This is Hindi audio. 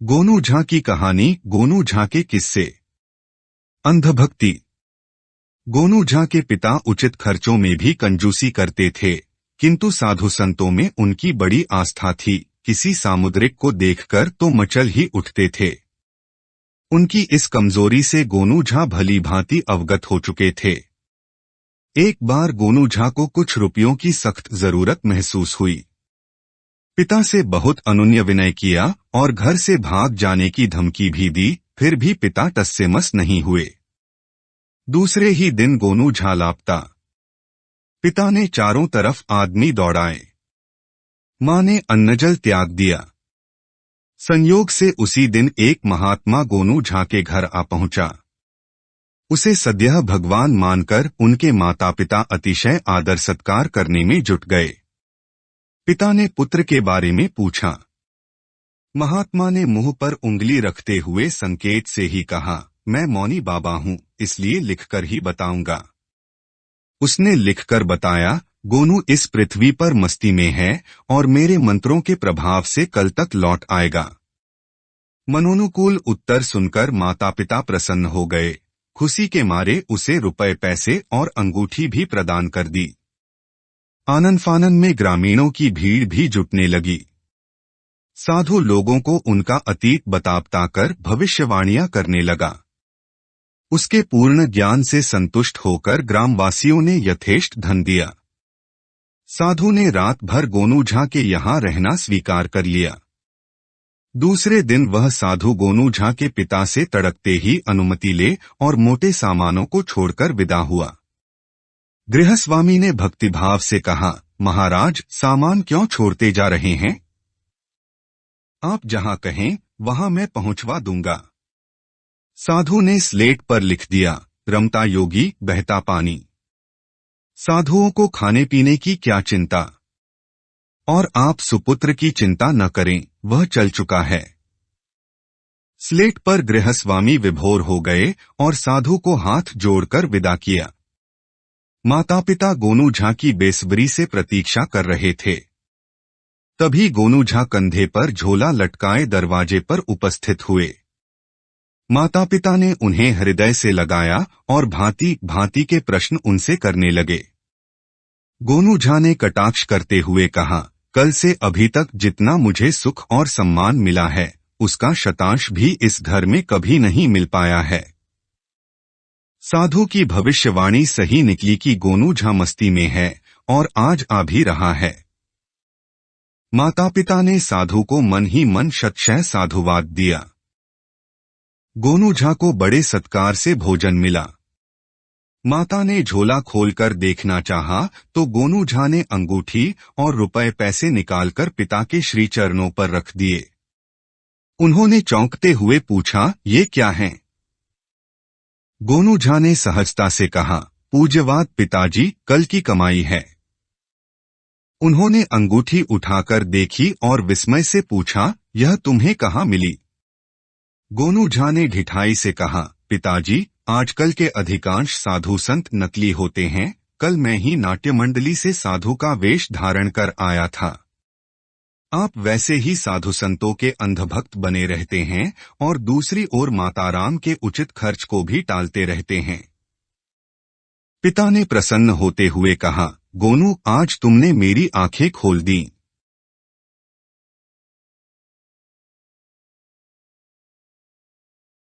गोनू झा की कहानी। गोनू झा के किस्से। अंधभक्ति। गोनू झा के पिता उचित खर्चों में भी कंजूसी करते थे, किंतु साधु संतों में उनकी बड़ी आस्था थी। किसी सामुद्रिक को देखकर तो मचल ही उठते थे। उनकी इस कमजोरी से गोनू झा भली भांति अवगत हो चुके थे। एक बार गोनू झा को कुछ रुपयों की सख्त जरूरत महसूस हुई। पिता से बहुत अनुनय विनय किया और घर से भाग जाने की धमकी भी दी, फिर भी पिता टस से मस नहीं हुए। दूसरे ही दिन गोनू झा लापता। पिता ने चारों तरफ आदमी दौड़ाए। मां ने अन्नजल त्याग दिया। संयोग से उसी दिन एक महात्मा गोनू झा के घर आ पहुंचा। उसे सद्यः भगवान मानकर उनके माता पिता अतिशय आदर सत्कार करने में जुट गए। पिता ने पुत्र के बारे में पूछा। महात्मा ने मुंह पर उंगली रखते हुए संकेत से ही कहा, मैं मौनी बाबा हूं, इसलिए लिखकर ही बताऊंगा। उसने लिखकर बताया, गोनू इस पृथ्वी पर मस्ती में है और मेरे मंत्रों के प्रभाव से कल तक लौट आएगा। मनोनुकूल उत्तर सुनकर माता पिता प्रसन्न हो गए। खुशी के मारे उसे रुपए पैसे और अंगूठी भी प्रदान कर दी। आनन फानन में ग्रामीणों की भीड़ भी जुटने लगी। साधु लोगों को उनका अतीत बताकर भविष्यवाणियां करने लगा। उसके पूर्ण ज्ञान से संतुष्ट होकर ग्रामवासियों ने यथेष्ट धन दिया। साधु ने रात भर गोनू झा के यहाँ रहना स्वीकार कर लिया। दूसरे दिन वह साधु गोनू झा के पिता से तड़कते ही अनुमति ले और मोटे सामानों को छोड़कर विदा हुआ। गृहस्वामी ने भक्तिभाव से कहा, महाराज, सामान क्यों छोड़ते जा रहे हैं? आप जहां कहें वहां मैं पहुंचवा दूंगा। साधु ने स्लेट पर लिख दिया, रमता योगी बहता पानी। साधुओं को खाने पीने की क्या चिंता, और आप सुपुत्र की चिंता न करें, वह चल चुका है। स्लेट पर गृहस्वामी विभोर हो गए और साधु को हाथ जोड़कर विदा किया। माता पिता गोनू झा की बेसब्री से प्रतीक्षा कर रहे थे। तभी गोनू झा कंधे पर झोला लटकाए दरवाजे पर उपस्थित हुए। माता पिता ने उन्हें हृदय से लगाया और भांति भांति के प्रश्न उनसे करने लगे। गोनू झा ने कटाक्ष करते हुए कहा, कल से अभी तक जितना मुझे सुख और सम्मान मिला है, उसका शतांश भी इस घर में कभी नहीं मिल पाया है। साधु की भविष्यवाणी सही निकली कि गोनू झा मस्ती में है और आज आ भी रहा है। माता पिता ने साधु को मन ही मन शतशः साधुवाद दिया। गोनू झा को बड़े सत्कार से भोजन मिला। माता ने झोला खोलकर देखना चाहा तो गोनू झा ने अंगूठी और रुपए पैसे निकालकर पिता के श्री चरणों पर रख दिए। उन्होंने चौंकते हुए पूछा, ये क्या है? गोनू झा ने सहजता से कहा, पूज्यवाद पिताजी, कल की कमाई है। उन्होंने अंगूठी उठाकर देखी और विस्मय से पूछा, यह तुम्हें कहाँ मिली? गोनू झा ने ढिठाई से कहा, पिताजी, आजकल के अधिकांश साधु संत नकली होते हैं। कल मैं ही नाट्य मंडली से साधु का वेश धारण कर आया था। आप वैसे ही साधु संतों के अंधभक्त बने रहते हैं और दूसरी ओर माताराम के उचित खर्च को भी टालते रहते हैं। पिता ने प्रसन्न होते हुए कहा, गोनू, आज तुमने मेरी आंखें खोल दी।